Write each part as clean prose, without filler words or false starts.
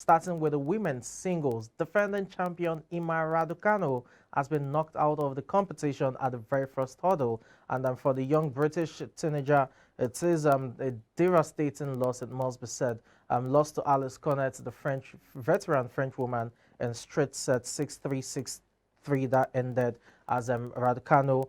Starting with the women's singles, defending champion Raducanu has been knocked out of the competition at the very first hurdle. And for the young British teenager, it is a devastating loss, it must be said. Lost to Alice Cornet, the French veteran French woman, in straight sets 6-3, 6-3 that ended as Raducanu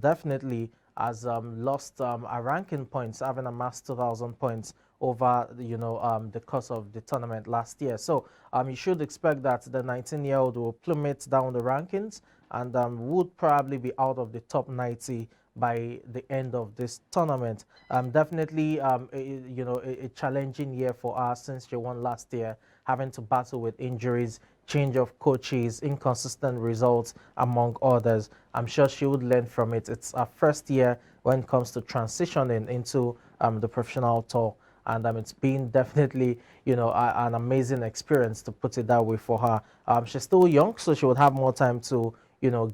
definitely has lost a ranking points, having amassed 2,000 points over the course of the tournament last year. So you should expect that the 19-year-old will plummet down the rankings and would probably be out of the top 90 by the end of this tournament. Definitely, a challenging year for her since she won last year, having to battle with injuries, change of coaches, inconsistent results, among others. I'm sure she would learn from it. It's her first year when it comes to transitioning into the professional tour. And it's been definitely, an amazing experience, to put it that way, for her. She's still young, so she would have more time to,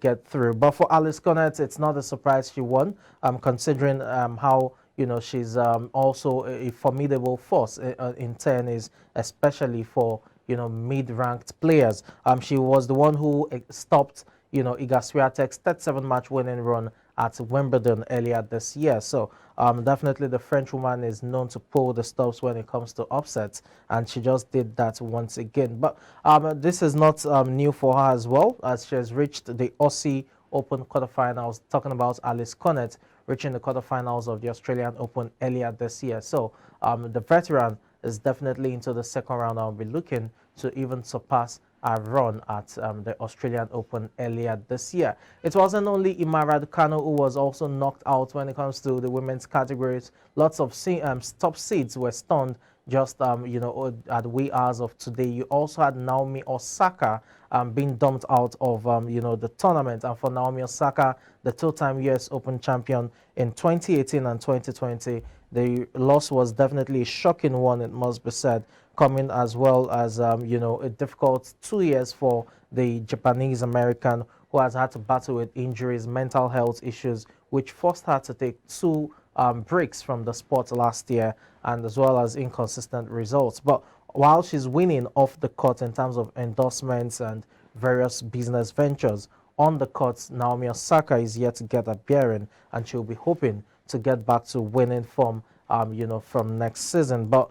get through. But for Alice Cornet, it's not a surprise she won, considering how, she's also a formidable force in tennis, especially for, mid-ranked players. She was the one who stopped, Iga Swiatek's 37-match winning run at Wimbledon earlier this year. So definitely the French woman is known to pull the stops when it comes to upsets, and she just did that once again. But this is not new for her as well, as she has reached the Aussie Open quarterfinals, talking about Alice Cornet reaching the quarterfinals of the Australian Open earlier this year. So the veteran is definitely into the second round. I'll be looking to even surpass a run at the Australian Open earlier this year. It wasn't only Radukanu who was also knocked out when it comes to the women's categories. Lots of top seeds were stunned just at the wee hours of today. You also had Naomi Osaka being dumped out of the tournament. And for Naomi Osaka, the two-time US Open champion in 2018 and 2020, the loss was definitely a shocking one, it must be said, coming as well as a difficult 2 years for the Japanese American, who has had to battle with injuries, mental health issues, which forced her to take two breaks from the sport last year, and as well as inconsistent results. But while she's winning off the court in terms of endorsements and various business ventures, on the court, Naomi Osaka is yet to get a bearing, and she'll be hoping to get back to winning form, from next season. But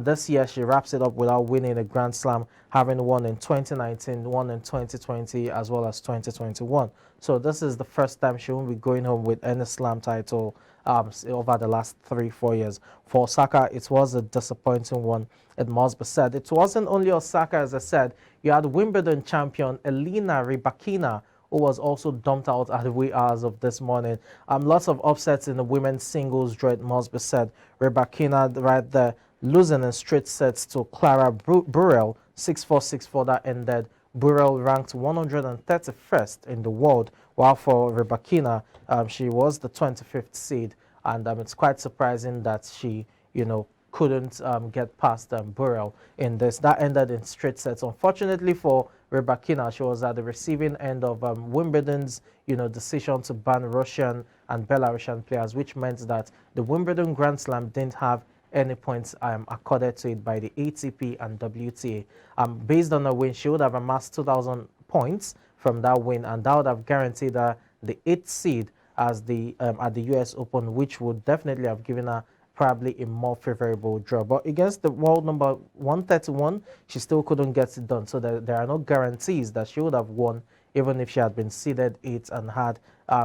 this year she wraps it up without winning a Grand Slam, having won in 2019, won in 2020, as well as 2021. So this is the first time she won't be going home with any Slam title over the last 3-4 years. For Osaka, it was a disappointing one, it must be said. It wasn't only Osaka, as I said. You had Wimbledon champion Elena Rybakina, who was also dumped out at the wee hours of this morning. Lots of upsets in the women's singles draw, it must be said. Rybakina right there losing in straight sets to Clara Burel, 6-4, 6-4 that ended. Burel ranked 131st in the world, while for Rybakina, she was the 25th seed. And it's quite surprising that she, couldn't get past Burel in this. That ended in straight sets. Unfortunately for Rybakina, she was at the receiving end of Wimbledon's, decision to ban Russian and Belarusian players, which meant that the Wimbledon Grand Slam didn't have any points accorded to it by the ATP and WTA. Based on the win, she would have amassed 2,000 points from that win, and that would have guaranteed her the 8th seed as at the US Open, which would definitely have given her probably a more favorable draw. But against the world number 131, she still couldn't get it done. So there are no guarantees that she would have won, even if she had been seeded 8th and had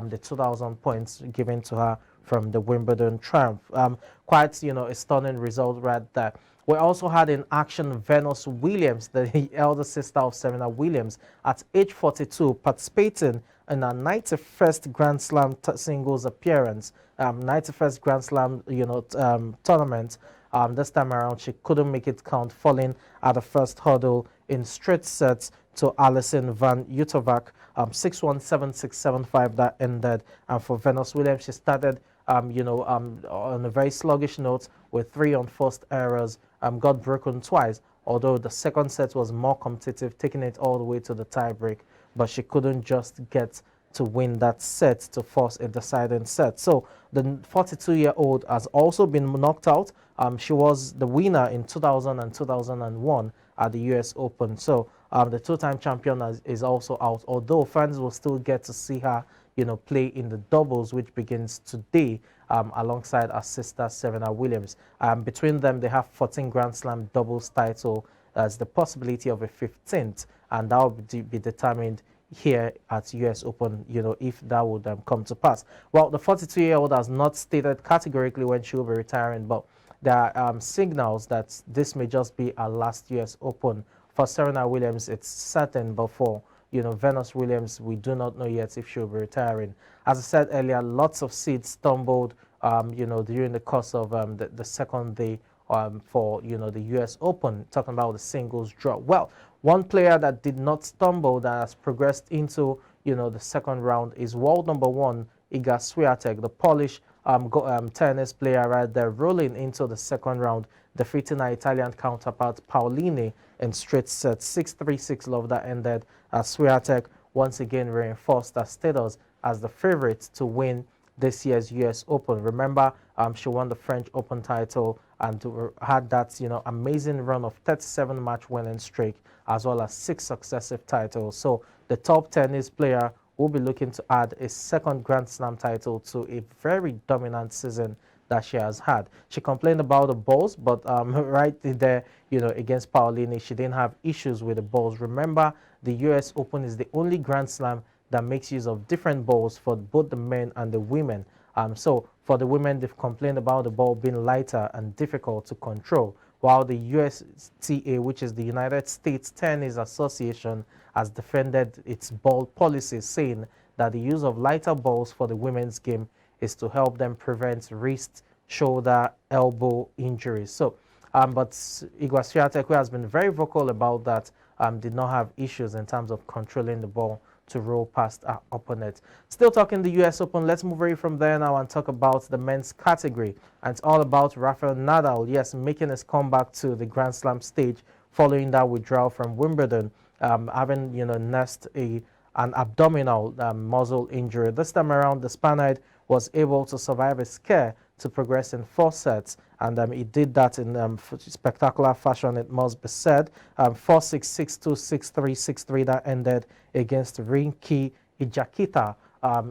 the 2,000 points given to her from the Wimbledon triumph. Quite, a stunning result right there. We also had in action Venus Williams, the elder sister of Serena Williams, at age 42, participating in a 91st Grand Slam singles appearance, 91st Grand Slam, tournament. This time around, she couldn't make it count, falling at the first hurdle in straight sets to Alison van Utervac, 6-1, 7-6, 7-5 that ended. And for Venus Williams, she started on a very sluggish note with 3 unforced errors, got broken twice, although the second set was more competitive, taking it all the way to the tiebreak, but she couldn't just get to win that set to force a deciding set. So the 42-year-old has also been knocked out. She was the winner in 2000 and 2001 at the US Open. So the two-time champion is also out, although fans will still get to see her, play in the doubles, which begins today, alongside her sister Serena Williams. Between them, they have 14 Grand Slam doubles title. There's the possibility of a 15th, and that will be determined here at US Open, if that would come to pass. Well, the 42-year-old has not stated categorically when she will be retiring, but there are signals that this may just be her last US Open. For Serena Williams, it's certain, but for Venus Williams, we do not know yet if she'll be retiring. As I said earlier, lots of seeds stumbled, during the course of the second day for the US Open, talking about the singles draw. Well, one player that did not stumble, that has progressed into the second round, is world number one Iga Swiatek, the Polish tennis player, right there, rolling into the second round, defeating her Italian counterpart Paolini in straight sets, 6-3, 6-love. That ended as Swiatek once again reinforced her status as the favorite to win this year's US Open. Remember, she won the French Open title and had that amazing run of 37 match winning streak, as well as 6 successive titles. So the top tennis player will be looking to add a second Grand Slam title to a very dominant season that she has had. She complained about the balls, but right there, against Paolini, she didn't have issues with the balls. Remember, the US Open is the only Grand Slam that makes use of different balls for both the men and the women. So for the women, they've complained about the ball being lighter and difficult to control, while the USTA, which is the United States Tennis Association, has defended its ball policy, saying that the use of lighter balls for the women's game is to help them prevent wrist, shoulder, elbow injuries. So, but Iga Swiatek, who has been very vocal about that, did not have issues in terms of controlling the ball to roll past our opponent. Still talking the US Open, let's move away from there now and talk about the men's category. And it's all about Rafael Nadal, yes, making his comeback to the Grand Slam stage following that withdrawal from Wimbledon, having, nursed an abdominal muscle injury. This time around, the Spaniard was able to survive a scare to progress in 4 sets, and he did that in spectacular fashion, it must be said. 4-6, 6-2, 6-3, 6-3, that ended against Rinki Ijakita,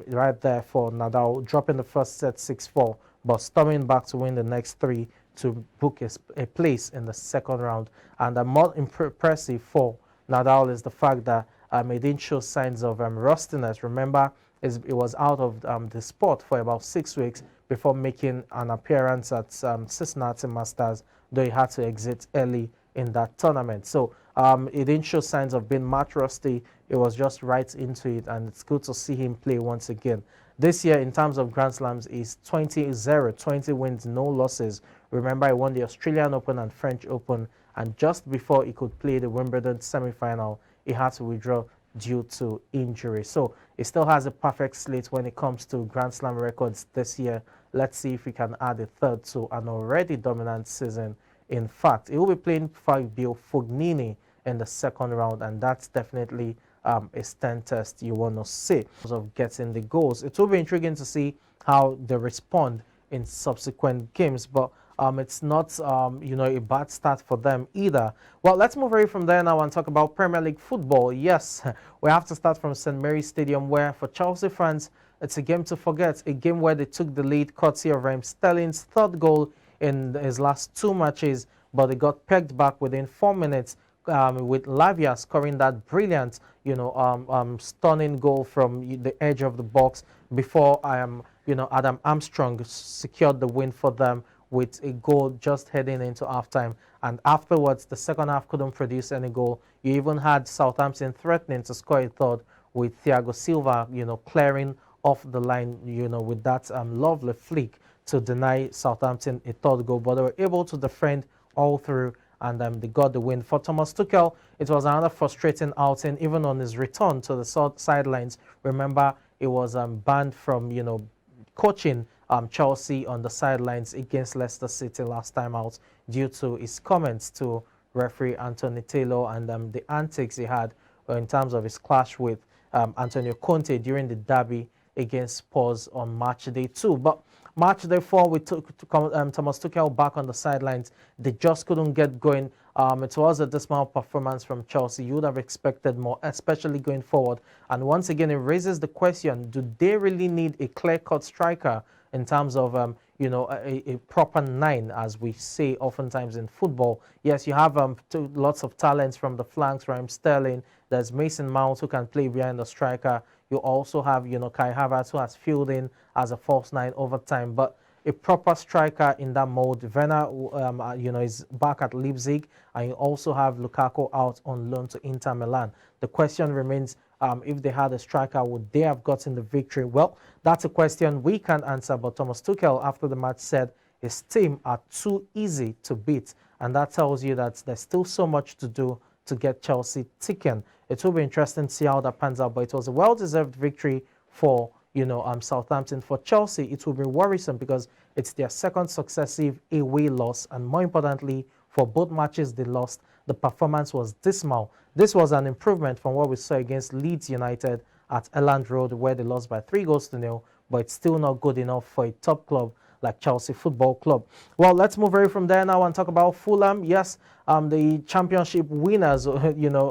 right there for Nadal, dropping the first set 6-4, but storming back to win the next 3 to book a place in the second round. And more impressive for Nadal is the fact that he didn't show signs of rustiness. Remember, it was out of the sport for about 6 weeks before making an appearance at Cincinnati Masters, though he had to exit early in that tournament. So he didn't show signs of being match rusty. It was just right into it, and it's good to see him play once again. This year, in terms of Grand Slams, is 20-0, 20 wins, no losses. Remember, he won the Australian Open and French Open, and just before he could play the Wimbledon semi-final, he had to withdraw due to injury. So he still has a perfect slate when it comes to Grand Slam records this year. Let's see if we can add a third to an already dominant season. In fact, he will be playing Fabio Fognini in the second round, and that's definitely a stand test you want to see of getting the goals. It will be intriguing to see how they respond in subsequent games, but it's not a bad start for them either. Well, let's move away from there now and talk about Premier League football. Yes, we have to start from St. Mary's Stadium, where for Chelsea fans, it's a game to forget, a game where they took the lead courtesy of Raheem Sterling's third goal in his last 2 matches, but they got pegged back within 4 minutes with Lavia scoring that brilliant, stunning goal from the edge of the box before Adam Armstrong secured the win for them with a goal just heading into halftime. And afterwards, the second half couldn't produce any goal. You even had Southampton threatening to score a third with Thiago Silva, clearing off the line, with that lovely flick to deny Southampton a third goal. But they were able to defend all through, and they got the win. For Thomas Tuchel, it was another frustrating outing, even on his return to the sidelines. Remember, it was banned from, coaching Chelsea on the sidelines against Leicester City last time out due to his comments to referee Anthony Taylor and the antics he had in terms of his clash with Antonio Conte during the derby against Spurs on match day 2. But match day 4, we took Thomas Tuchel back on the sidelines. They just couldn't get going. It was a dismal performance from Chelsea. You would have expected more, especially going forward. And once again, it raises the question, do they really need a clear-cut striker in terms of, a proper nine, as we say oftentimes in football? Yes, you have lots of talents from the flanks, Raheem Sterling. There's Mason Mount, who can play behind the striker. You also have, Kai Havertz, who has filled in as a false nine over time. But a proper striker in that mode. Werner, is back at Leipzig, and you also have Lukaku out on loan to Inter Milan. The question remains, if they had a striker, would they have gotten the victory? Well, that's a question we can't answer, but Thomas Tuchel, after the match, said his team are too easy to beat, and that tells you that there's still so much to do to get Chelsea ticking. It will be interesting to see how that pans out, but it was a well-deserved victory for Southampton. For Chelsea, it will be worrisome because it's their second successive away loss, and more importantly, for both matches they lost, the performance was dismal. This was an improvement from what we saw against Leeds United at Elland Road, where they lost by 3-0, but it's still not good enough for a top club like Chelsea Football Club. Well, let's move away from there now and talk about Fulham. Yes, the championship winners,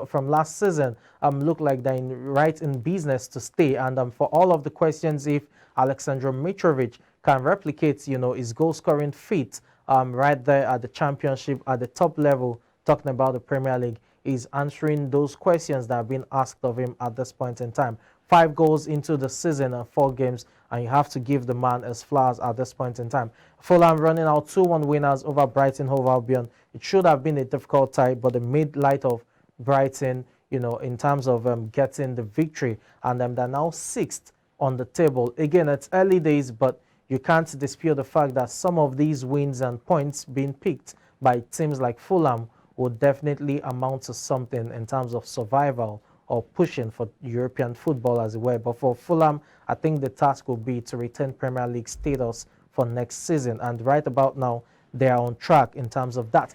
from last season, look like they're right in business to stay. And for all of the questions, if Alexander Mitrovic can replicate, his goal-scoring feat right there at the championship, at the top level, talking about the Premier League, is answering those questions that have been asked of him at this point in time. 5 goals into the season and 4 games, and you have to give the man his flowers at this point in time. Fulham running out 2-1 winners over Brighton Hove Albion. It should have been a difficult tie, but they made light of Brighton, in terms of getting the victory, and they're now 6th on the table. Again, it's early days, but you can't dispute the fact that some of these wins and points being picked by teams like Fulham would definitely amount to something in terms of survival or pushing for European football, as it were. But for Fulham, I think the task will be to retain Premier League status for next season. And right about now, they are on track in terms of that.